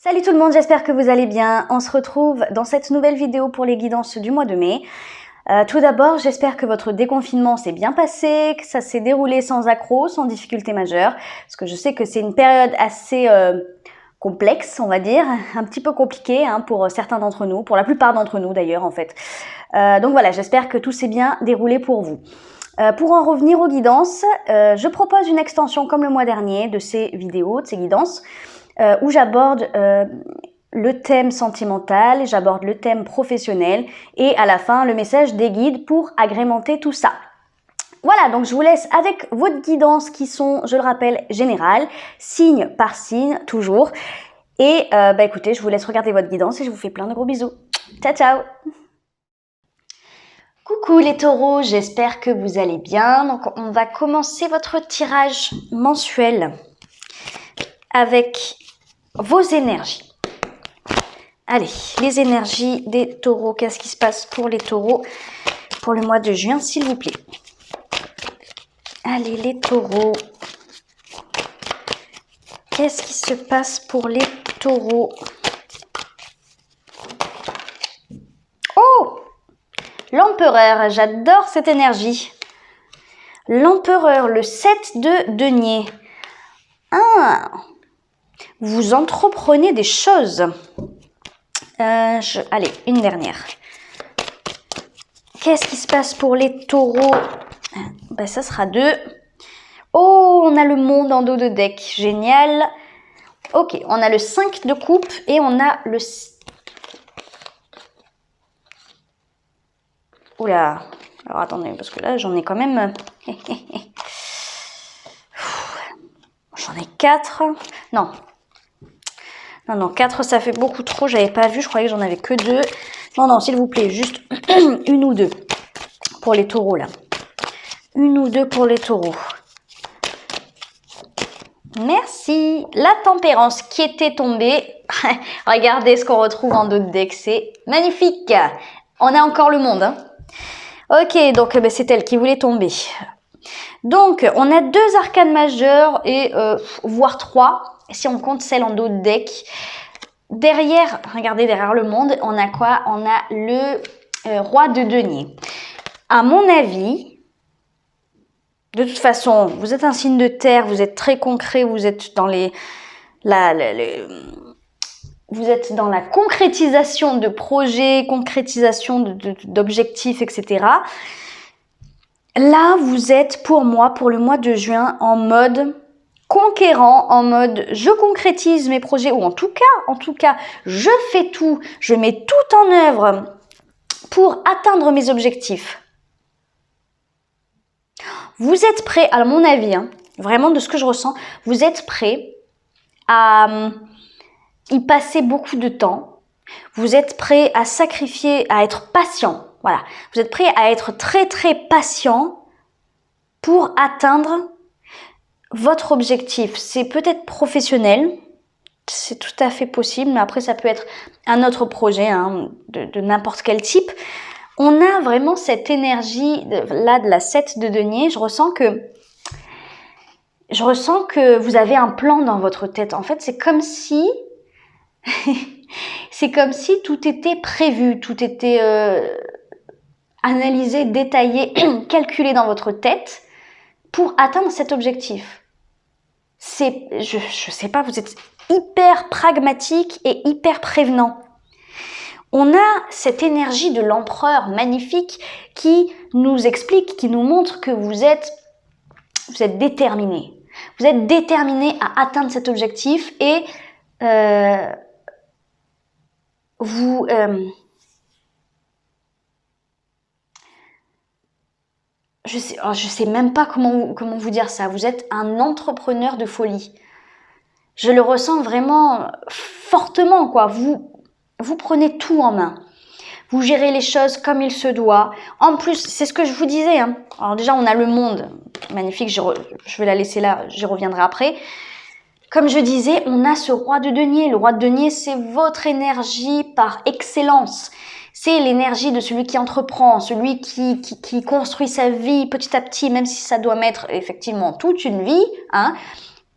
Salut tout le monde, j'espère que vous allez bien. On se retrouve dans cette nouvelle vidéo pour les guidances du mois de mai. Tout d'abord, j'espère que votre déconfinement s'est bien passé, que ça s'est déroulé sans accroc, sans difficulté majeure. Parce que je sais que c'est une période assez complexe, on va dire, un petit peu compliquée pour certains d'entre nous, pour la plupart d'entre nous d'ailleurs en fait. Donc voilà, j'espère que tout s'est bien déroulé pour vous. Pour en revenir aux guidances, je propose une extension comme le mois dernier de ces vidéos, de ces guidances, où j'aborde le thème sentimental, j'aborde le thème professionnel et à la fin le message des guides pour agrémenter tout ça. Voilà, donc je vous laisse avec votre guidance qui sont, je le rappelle, générales, signe par signe, toujours. Et écoutez, je vous laisse regarder votre guidance et je vous fais plein de gros bisous. Ciao, ciao! Coucou les taureaux, j'espère que vous allez bien. Donc on va commencer votre tirage mensuel avec vos énergies. Allez, les énergies des taureaux, qu'est-ce qui se passe pour les taureaux pour le mois de juin, s'il vous plaît? Allez, les taureaux, qu'est-ce qui se passe pour les taureaux? Oh! L'empereur, j'adore cette énergie. L'empereur, le 7 de denier. Ah! Vous entreprenez des choses. Allez, une dernière. Qu'est-ce qui se passe pour les taureaux? Ça sera 2. Oh, on a le monde en dos de deck. Génial. Ok, on a le 5 de coupe et on a le... Oula. Alors attendez, parce que là, j'en ai quand même... J'en ai 4. Non. Non, 4, ça fait beaucoup trop. J'avais pas vu, je croyais que j'en avais que 2. Non, s'il vous plaît, juste une ou deux pour les taureaux, là. Une ou deux pour les taureaux. Merci. La tempérance qui était tombée. Regardez ce qu'on retrouve en dos de deck. C'est magnifique. On a encore le monde. Ok, donc c'est elle qui voulait tomber. Donc, on a 2 arcanes majeures et voire 3. Si on compte celle en dos de deck. Derrière, regardez derrière le monde, on a quoi? On a le roi de denier. À mon avis, de toute façon, vous êtes un signe de terre, vous êtes très concret, vous êtes dans vous êtes dans la concrétisation de projets, concrétisation d'objectifs, etc. Là, vous êtes pour moi, pour le mois de juin, en mode conquérant, en mode je concrétise mes projets, ou en tout cas, je fais tout, je mets tout en œuvre pour atteindre mes objectifs. Vous êtes prêt, à mon avis, vraiment de ce que je ressens, vous êtes prêt à y passer beaucoup de temps, vous êtes prêt à sacrifier, à être patient, voilà, vous êtes prêt à être très très patient pour atteindre votre objectif. C'est peut-être professionnel, c'est tout à fait possible, mais après ça peut être un autre projet de n'importe quel type. On a vraiment cette énergie là de la 7 de denier. Je ressens que vous avez un plan dans votre tête. En fait, c'est comme si tout était prévu, tout était analysé, détaillé, calculé dans votre tête pour atteindre cet objectif. Je sais pas, vous êtes hyper pragmatique et hyper prévenant. On a cette énergie de l'empereur magnifique qui nous explique, qui nous montre que vous êtes déterminé. Vous êtes déterminé à atteindre cet objectif et je sais même pas comment vous dire ça. Vous êtes un entrepreneur de folie. Je le ressens vraiment fortement, quoi. Vous prenez tout en main. Vous gérez les choses comme il se doit. En plus, c'est ce que je vous disais. Alors déjà, on a le monde. Magnifique, je vais la laisser là, j'y reviendrai après. Comme je disais, on a ce roi de denier. Le roi de denier, c'est votre énergie par excellence. C'est l'énergie de celui qui entreprend, celui qui construit sa vie petit à petit, même si ça doit mettre effectivement toute une vie.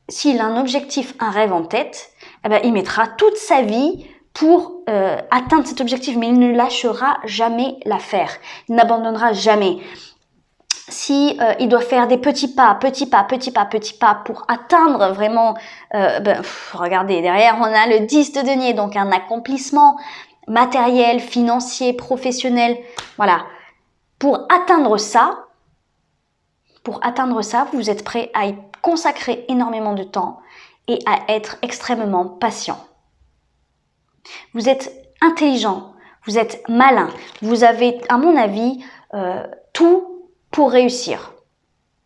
S'il a un objectif, un rêve en tête, eh ben, il mettra toute sa vie pour atteindre cet objectif, mais il ne lâchera jamais l'affaire. Il n'abandonnera jamais. Si il doit faire des petits pas pour atteindre vraiment, regardez, derrière on a le 10 de denier, donc un accomplissement matériel, financier, professionnel, voilà. Pour atteindre ça, vous êtes prêt à y consacrer énormément de temps et à être extrêmement patient. Vous êtes intelligent, vous êtes malin, vous avez, à mon avis, tout pour réussir.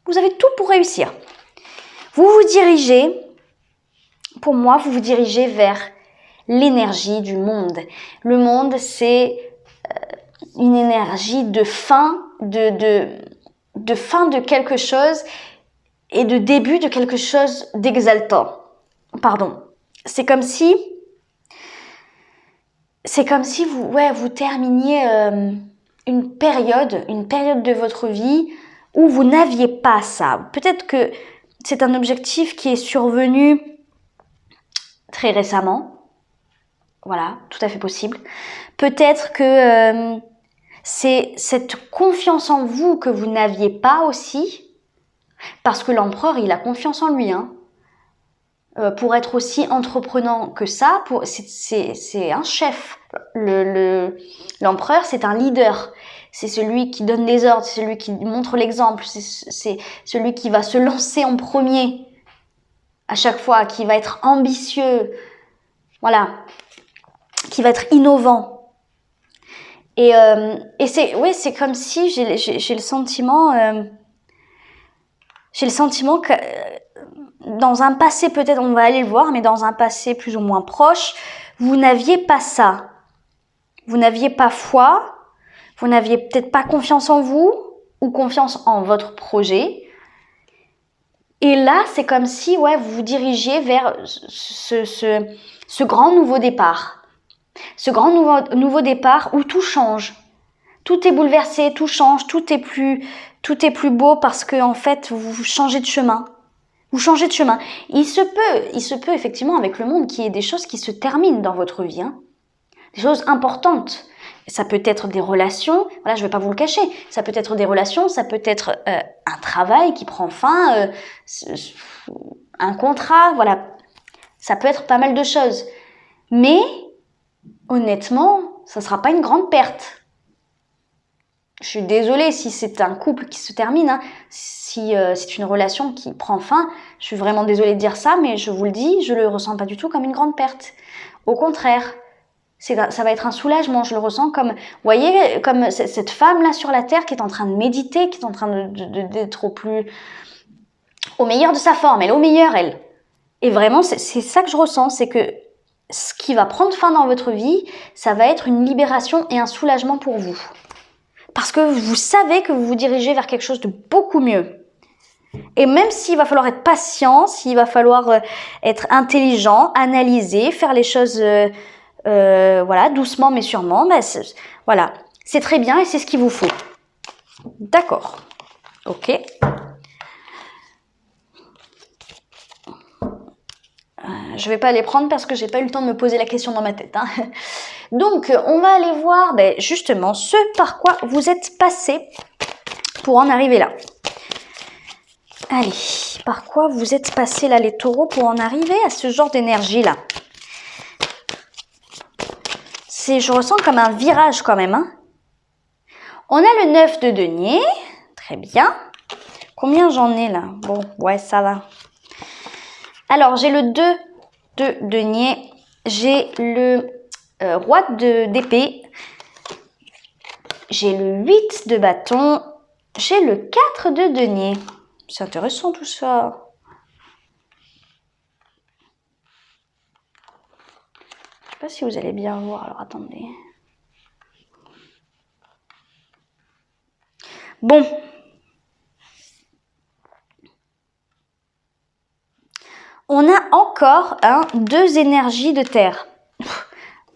Vous avez tout pour réussir. Vous vous dirigez, pour moi, vous vous dirigez vers l'énergie du monde. Le monde, c'est une énergie de fin, de fin de quelque chose et de début de quelque chose d'exaltant. Pardon. C'est comme si vous terminiez une période de votre vie où vous n'aviez pas ça. Peut-être que c'est un objectif qui est survenu très récemment. Voilà, tout à fait possible. Peut-être que c'est cette confiance en vous que vous n'aviez pas aussi, parce que l'empereur, il a confiance en lui, hein. Pour être aussi entreprenant que ça, c'est un chef. L'empereur, c'est un leader. C'est celui qui donne les ordres, c'est celui qui montre l'exemple, c'est celui qui va se lancer en premier à chaque fois, qui va être ambitieux, voilà, qui va être innovant. Et c'est comme si j'ai le sentiment que dans un passé, peut-être, on va aller le voir, mais dans un passé plus ou moins proche, vous n'aviez pas ça. Vous n'aviez pas foi, vous n'aviez peut-être pas confiance en vous ou confiance en votre projet. Et là, c'est comme si vous vous dirigiez vers ce grand nouveau départ. Ce grand nouveau départ où tout change. Tout est bouleversé, tout change, tout est plus beau parce que en fait, vous changez de chemin. Vous changez de chemin. Il se peut effectivement avec le monde qu'il y ait des choses qui se terminent dans votre vie, hein. Des choses importantes. Ça peut être des relations, voilà, je ne vais pas vous le cacher. Ça peut être des relations, ça peut être un travail qui prend fin, un contrat, voilà. Ça peut être pas mal de choses. Mais honnêtement, ça ne sera pas une grande perte. Je suis désolée si c'est un couple qui se termine, hein. Si c'est une relation qui prend fin, je suis vraiment désolée de dire ça, mais je vous le dis, je le ressens pas du tout comme une grande perte. Au contraire, ça va être un soulagement, je le ressens comme, vous voyez, comme cette femme-là sur la terre qui est en train de méditer, qui est en train d'être au meilleur de sa forme, elle est au meilleur, elle. Et vraiment, c'est ça que je ressens, c'est que ce qui va prendre fin dans votre vie, ça va être une libération et un soulagement pour vous. Parce que vous savez que vous vous dirigez vers quelque chose de beaucoup mieux. Et même s'il va falloir être patient, s'il va falloir être intelligent, analyser, faire les choses voilà, doucement mais sûrement, voilà, c'est très bien et c'est ce qu'il vous faut. D'accord. Ok. Je vais pas les prendre parce que j'ai pas eu le temps de me poser la question dans ma tête, hein. Donc, on va aller voir justement ce par quoi vous êtes passé pour en arriver là. Allez, par quoi vous êtes passé là les taureaux pour en arriver à ce genre d'énergie là? Je ressens comme un virage quand même, hein. On a le 9 de denier, très bien. Combien j'en ai là? Bon, ouais, ça va. Alors, j'ai le 2 de denier, j'ai le roi d'épée, j'ai le 8 de bâton, j'ai le 4 de denier. C'est intéressant tout ça. Je sais pas si vous allez bien voir, alors attendez. Bon. On a encore 2 énergies de terre,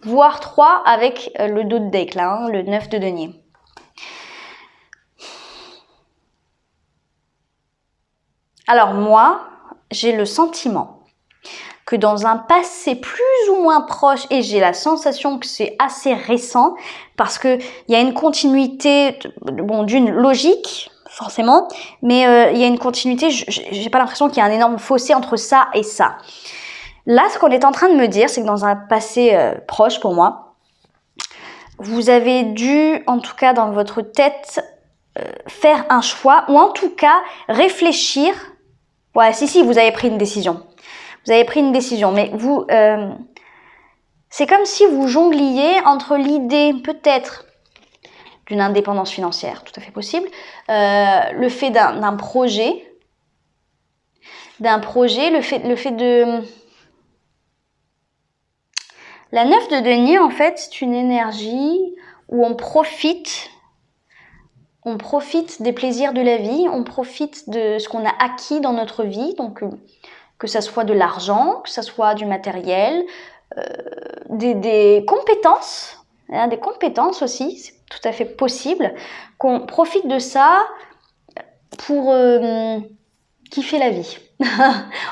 voire 3 avec le dos de deck là, le 9 de denier. Alors moi, j'ai le sentiment que dans un passé plus ou moins proche, et j'ai la sensation que c'est assez récent, parce que il y a une continuité, bon, d'une logique, forcément, mais il y a une continuité, j'ai pas l'impression qu'il y a un énorme fossé entre ça et ça. Là, ce qu'on est en train de me dire, c'est que dans un passé proche pour moi, vous avez dû, en tout cas dans votre tête, faire un choix, ou en tout cas réfléchir. Ouais, si, vous avez pris une décision. Vous avez pris une décision, mais vous, c'est comme si vous jongliez entre l'idée peut-être d'une indépendance financière, tout à fait possible, le fait d'un projet, le fait de... La 9 de denier, en fait, c'est une énergie où on profite des plaisirs de la vie, on profite de ce qu'on a acquis dans notre vie, donc que ça soit de l'argent, que ça soit du matériel, des compétences, hein, des compétences aussi, c'est tout à fait possible, qu'on profite de ça pour kiffer la vie.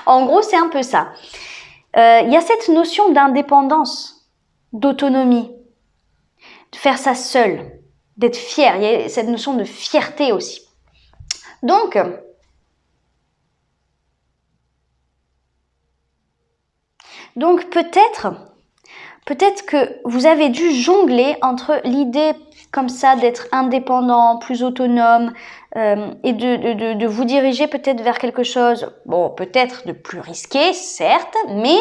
En gros, c'est un peu ça. Il y a cette notion d'indépendance, d'autonomie, de faire ça seul, d'être fier. Il y a cette notion de fierté aussi. Donc, peut-être que vous avez dû jongler entre l'idée comme ça d'être indépendant, plus autonome, et de vous diriger peut-être vers quelque chose, bon, peut-être de plus risqué, certes, mais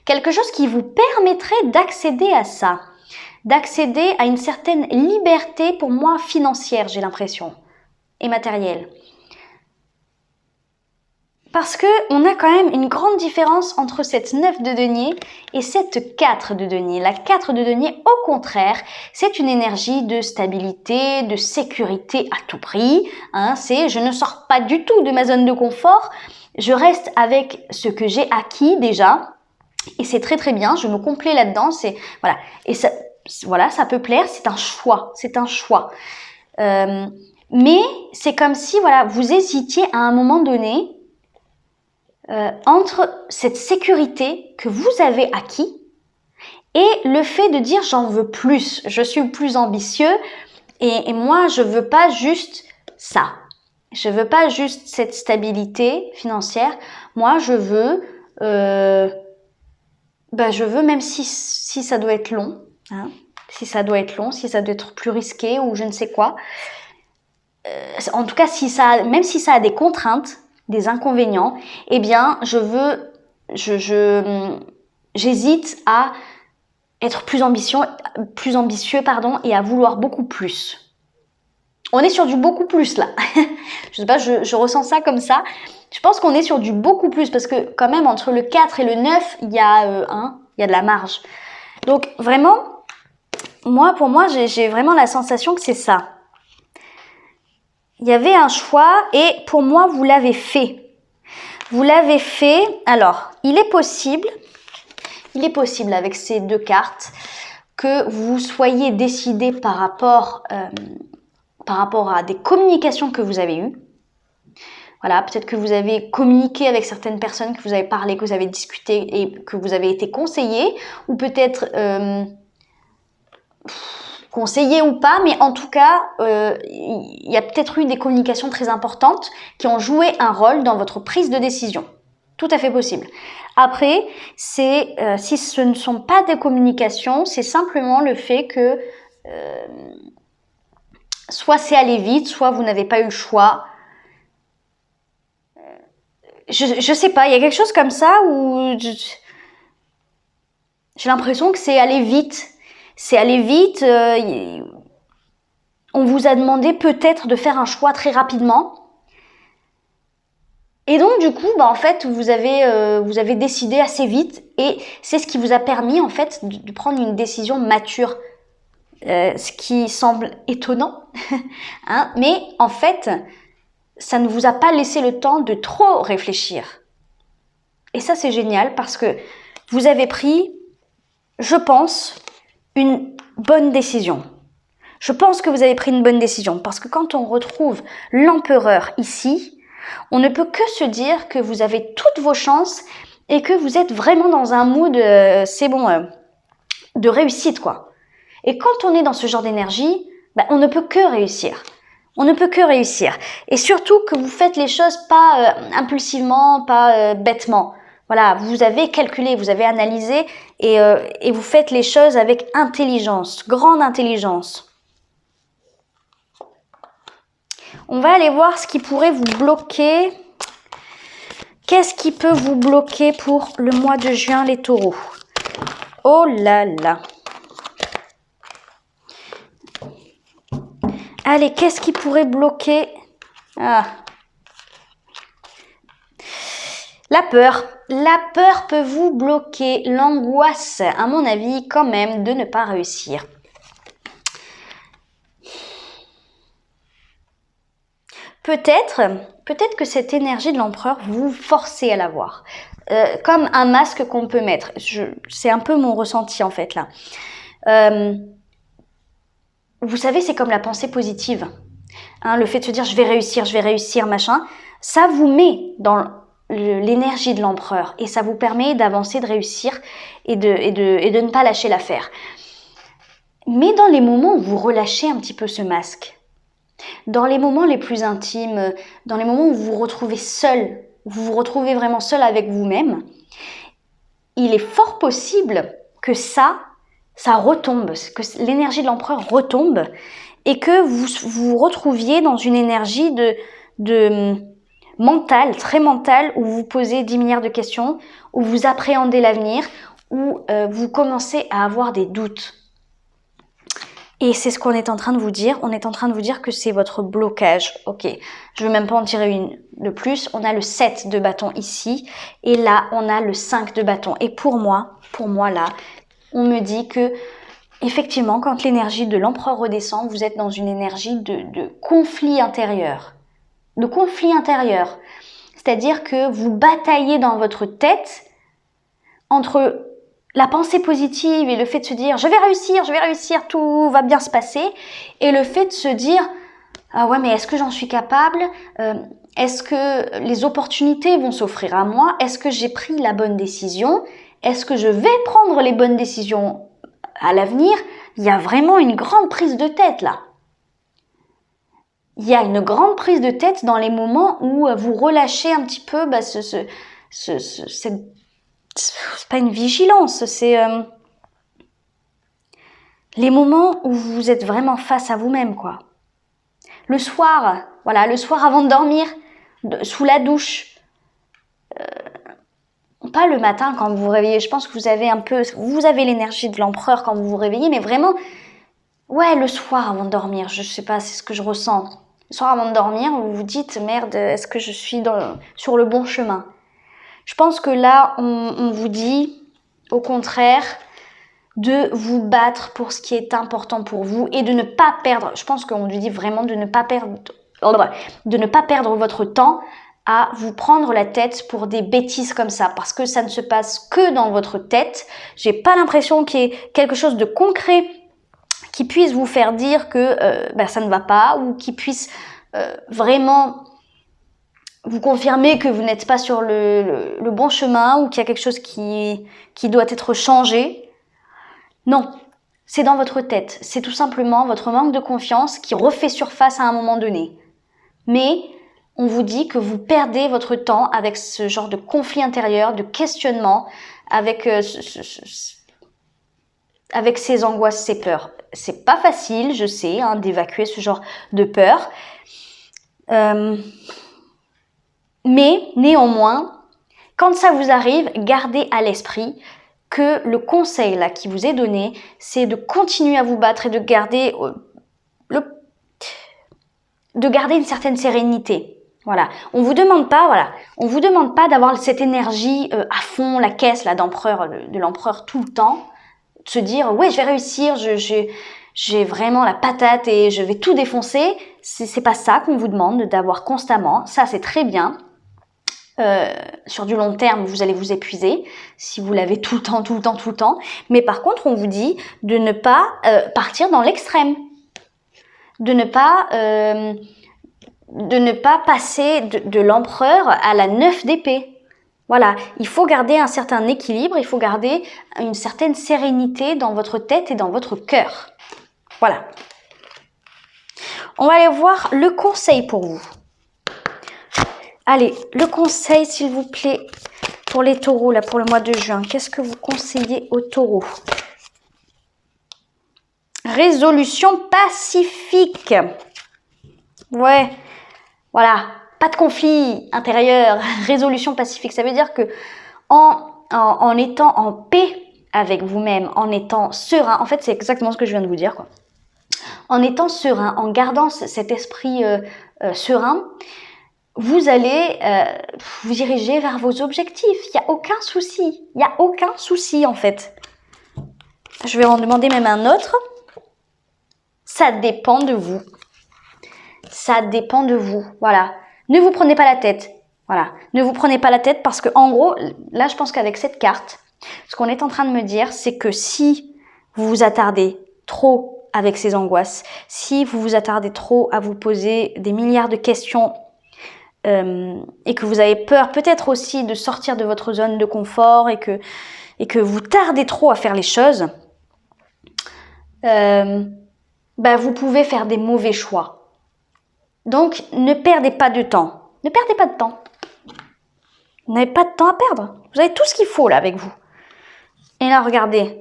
quelque chose qui vous permettrait d'accéder à ça, d'accéder à une certaine liberté, pour moi, financière, j'ai l'impression, et matérielle. Parce qu'on a quand même une grande différence entre cette 9 de denier et cette 4 de denier. La 4 de denier, au contraire, c'est une énergie de stabilité, de sécurité à tout prix. Hein, c'est je ne sors pas du tout de ma zone de confort, je reste avec ce que j'ai acquis déjà. Et c'est très très bien, je me complais là-dedans. Voilà. Et ça, voilà, ça peut plaire, c'est un choix. C'est un choix. Mais c'est comme si voilà, vous hésitiez à un moment donné entre cette sécurité que vous avez acquis et le fait de dire j'en veux plus, je suis plus ambitieux et moi je veux pas juste ça, je veux pas juste cette stabilité financière, moi je veux même si ça doit être long, hein, si ça doit être long, si ça doit être plus risqué ou je ne sais quoi, en tout cas même si ça a des contraintes, des inconvénients, eh bien, j'hésite à être plus ambitieux, et à vouloir beaucoup plus. On est sur du beaucoup plus là. Je sais pas, je ressens ça comme ça. Je pense qu'on est sur du beaucoup plus parce que quand même entre le 4 et le 9, il y a de la marge. Donc vraiment, pour moi, j'ai vraiment la sensation que c'est ça. Il y avait un choix et pour moi, vous l'avez fait. Vous l'avez fait. Alors, il est possible avec ces deux cartes que vous soyez décidé par rapport à des communications que vous avez eues. Voilà, peut-être que vous avez communiqué avec certaines personnes, que vous avez parlé, que vous avez discuté et que vous avez été conseillé, ou peut-être conseillé ou pas, mais en tout cas, il y a peut-être eu des communications très importantes qui ont joué un rôle dans votre prise de décision. Tout à fait possible. Après, si ce ne sont pas des communications, c'est simplement le fait que soit c'est allé vite, soit vous n'avez pas eu le choix. Je sais pas, il y a quelque chose comme ça où j'ai l'impression que c'est allé vite. C'est allé vite, on vous a demandé peut-être de faire un choix très rapidement. Et donc du coup, en fait, vous avez décidé assez vite et c'est ce qui vous a permis en fait de prendre une décision mature. Ce qui semble étonnant, hein, mais en fait, ça ne vous a pas laissé le temps de trop réfléchir. Et ça, c'est génial parce que vous avez pris, je pense, une bonne décision. Je pense que vous avez pris une bonne décision parce que quand on retrouve l'empereur ici, on ne peut que se dire que vous avez toutes vos chances et que vous êtes vraiment dans un mood, c'est bon, de réussite quoi. Et quand on est dans ce genre d'énergie, on ne peut que réussir. On ne peut que réussir. Et surtout que vous faites les choses pas impulsivement, pas bêtement. Voilà, vous avez calculé, vous avez analysé et vous faites les choses avec intelligence, grande intelligence. On va aller voir ce qui pourrait vous bloquer. Qu'est-ce qui peut vous bloquer pour le mois de juin, les taureaux? Oh là là. Allez, qu'est-ce qui pourrait bloquer? La peur. La peur peut vous bloquer. L'angoisse, à mon avis, quand même, de ne pas réussir. Peut-être que cette énergie de l'empereur, vous forcez à la voir. Comme un masque qu'on peut mettre. C'est un peu mon ressenti en fait là. Vous savez, c'est comme la pensée positive. Hein, le fait de se dire je vais réussir, machin. Ça vous met dans l'énergie de l'empereur et ça vous permet d'avancer, de réussir et de ne pas lâcher l'affaire. Mais dans les moments où vous relâchez un petit peu ce masque, dans les moments les plus intimes, dans les moments où vous vous retrouvez seul, vous vous retrouvez vraiment seul avec vous-même, il est fort possible que ça retombe, que l'énergie de l'empereur retombe et que vous vous retrouviez dans une énergie de mentale, très mentale, où vous posez 10 milliards de questions, où vous appréhendez l'avenir, où vous commencez à avoir des doutes. Et c'est ce qu'on est en train de vous dire. On est en train de vous dire que c'est votre blocage. Ok, je ne veux même pas en tirer une de plus. On a le 7 de bâton ici. Et là, on a le 5 de bâton. Et pour moi là, on me dit que, effectivement, quand l'énergie de l'empereur redescend, vous êtes dans une énergie de conflit intérieur. De conflit intérieur. C'est-à-dire que vous bataillez dans votre tête entre la pensée positive et le fait de se dire je vais réussir, tout va bien se passer, et le fait de se dire ah ouais mais est-ce que j'en suis capable, est-ce que les opportunités vont s'offrir à moi, est-ce que j'ai pris la bonne décision, est-ce que je vais prendre les bonnes décisions à l'avenir. Il y a vraiment une grande prise de tête là. Il y a une grande prise de tête dans les moments où vous relâchez un petit peu cette c'est pas une vigilance, c'est les moments où vous êtes vraiment face à vous-même, quoi. Le soir, voilà, le soir avant de dormir, sous la douche, pas le matin quand vous vous réveillez. Je pense que vous avez l'énergie de l'empereur quand vous vous réveillez, mais vraiment, ouais, le soir avant de dormir, je sais pas, c'est ce que je ressens. Le soir avant de dormir, vous vous dites, merde, est-ce que je suis sur le bon chemin? Je pense que là, on vous dit, au contraire, de vous battre pour ce qui est important pour vous et de ne pas perdre, je pense qu'on lui dit vraiment de ne pas perdre votre temps à vous prendre la tête pour des bêtises comme ça, parce que ça ne se passe que dans votre tête. J'ai pas l'impression qu'il y ait quelque chose de concret qui puisse vous faire dire que ça ne va pas, ou qui puisse vraiment vous confirmer que vous n'êtes pas sur le bon chemin, ou qu'il y a quelque chose qui doit être changé. Non, c'est dans votre tête. C'est tout simplement votre manque de confiance qui refait surface à un moment donné. Mais on vous dit que vous perdez votre temps avec ce genre de conflit intérieur, de questionnement, avec ces angoisses, ces peurs. C'est pas facile, je sais, d'évacuer ce genre de peur. Mais néanmoins, quand ça vous arrive, gardez à l'esprit que le conseil là qui vous est donné, c'est de continuer à vous battre et de garder une certaine sérénité. Voilà, on vous demande pas d'avoir cette énergie à fond, la caisse là de l'empereur tout le temps, de se dire ouais je vais réussir, j'ai vraiment la patate et je vais tout défoncer. C'est pas ça qu'on vous demande d'avoir constamment. Ça c'est très bien. Sur du long terme, vous allez vous épuiser si vous l'avez tout le temps. Mais par contre, on vous dit de ne pas partir dans l'extrême, de ne pas passer de l'empereur à la 9 d'épée. Voilà, il faut garder un certain équilibre, il faut garder une certaine sérénité dans votre tête et dans votre cœur. Voilà. On va aller voir le conseil pour vous. Allez, le conseil s'il vous plaît pour les taureaux là pour le mois de juin. Qu'est-ce que vous conseillez aux taureaux? Résolution pacifique. Ouais, voilà. Pas de conflit intérieur, résolution pacifique. Ça veut dire que en étant en paix avec vous-même, en étant serein, en fait c'est exactement ce que je viens de vous dire, quoi. En étant serein, en gardant cet esprit serein, vous allez vous diriger vers vos objectifs. Il n'y a aucun souci. Il n'y a aucun souci en fait. Je vais en demander même un autre. Ça dépend de vous. Ça dépend de vous. Voilà. Ne vous prenez pas la tête. Voilà. Ne vous prenez pas la tête parce que en gros, là je pense qu'avec cette carte, ce qu'on est en train de me dire, c'est que si vous vous attardez trop avec ces angoisses, si vous vous attardez trop à vous poser des milliards de questions et que vous avez peur peut-être aussi de sortir de votre zone de confort et que vous tardez trop à faire les choses, vous pouvez faire des mauvais choix. Donc, ne perdez pas de temps. Ne perdez pas de temps. Vous n'avez pas de temps à perdre. Vous avez tout ce qu'il faut là avec vous. Et là, regardez.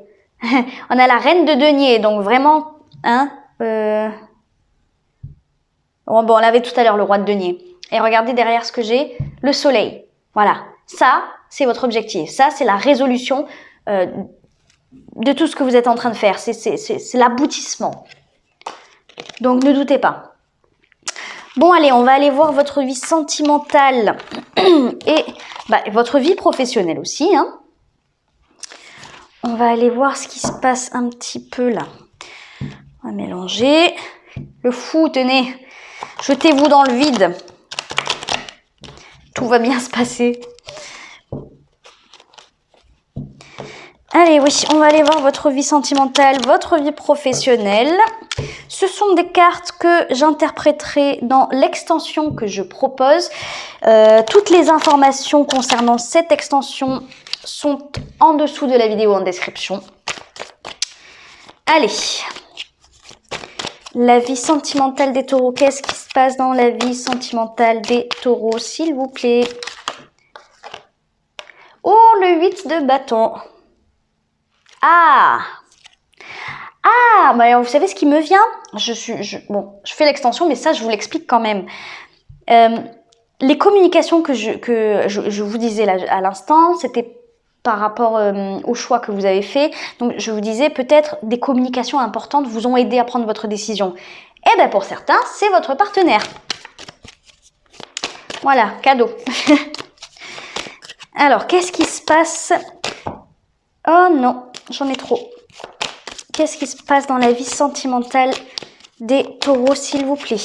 On a la reine de denier. Donc, vraiment, hein. Bon, on avait tout à l'heure le roi de denier. Et regardez derrière ce que j'ai. Le soleil. Voilà. Ça, c'est votre objectif. Ça, c'est la résolution de tout ce que vous êtes en train de faire. C'est l'aboutissement. Donc, ne doutez pas. Bon, allez, on va aller voir votre vie sentimentale et votre vie professionnelle aussi. Hein. On va aller voir ce qui se passe un petit peu là. On va mélanger. Le fou, tenez, jetez-vous dans le vide. Tout va bien se passer. Allez, oui, on va aller voir votre vie sentimentale, votre vie professionnelle. Ce sont des cartes que j'interpréterai dans l'extension que je propose. Toutes les informations concernant cette extension sont en dessous de la vidéo en description. Allez, la vie sentimentale des taureaux. Qu'est-ce qui se passe dans la vie sentimentale des taureaux, s'il vous plaît? Oh, le 8 de bâton. Ah, vous savez ce qui me vient? Je fais l'extension, mais ça, je vous l'explique quand même. Les communications que je vous disais là, à l'instant, c'était par rapport au choix que vous avez fait. Donc, je vous disais, peut-être des communications importantes vous ont aidé à prendre votre décision. Eh bien, pour certains, c'est votre partenaire. Voilà, cadeau. Alors, qu'est-ce qui se passe? Oh non, j'en ai trop. Qu'est-ce qui se passe dans la vie sentimentale des taureaux, s'il vous plaît?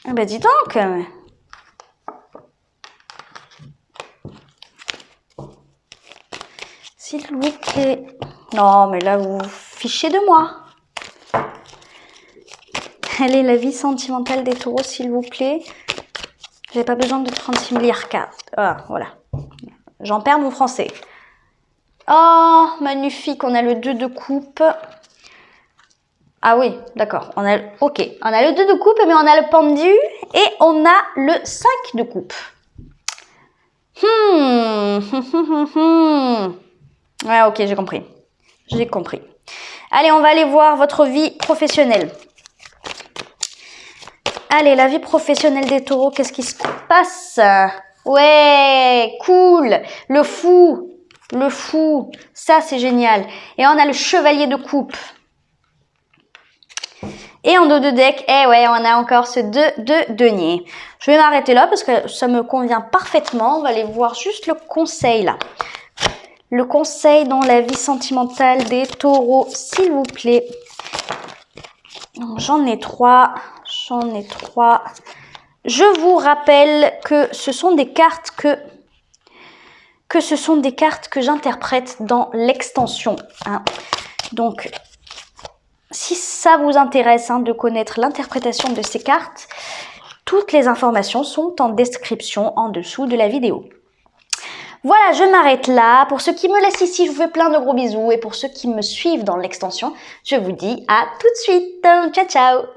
Ah bah dis donc. S'il vous plaît. Non, mais là, vous vous fichez de moi. Elle est la vie sentimentale des taureaux, s'il vous plaît. J'ai pas besoin de 36 milliards cartes. Ah, voilà. J'en perds mon français. Oh, magnifique. On a le 2 de coupe. Ah oui, d'accord. On a le 2 de coupe, mais on a le pendu et on a le 5 de coupe. Ouais, ok, j'ai compris. J'ai compris. Allez, on va aller voir votre vie professionnelle. Allez, la vie professionnelle des taureaux, qu'est-ce qui se passe? Ouais, cool. Le fou, ça c'est génial. Et on a le chevalier de coupe. Et en dos de deck, ouais, on a encore ce 2 de denier. Je vais m'arrêter là parce que ça me convient parfaitement. On va aller voir juste le conseil là. Le conseil dans la vie sentimentale des taureaux, s'il vous plaît. J'en ai 3. Je vous rappelle que ce sont des cartes que j'interprète dans l'extension. Hein. Donc, si ça vous intéresse de connaître l'interprétation de ces cartes, Toutes les informations sont en description en dessous de la vidéo. Voilà, je m'arrête là. Pour ceux qui me laissent ici, je vous fais plein de gros bisous. Et pour ceux qui me suivent dans l'extension, je vous dis à tout de suite. Ciao, ciao!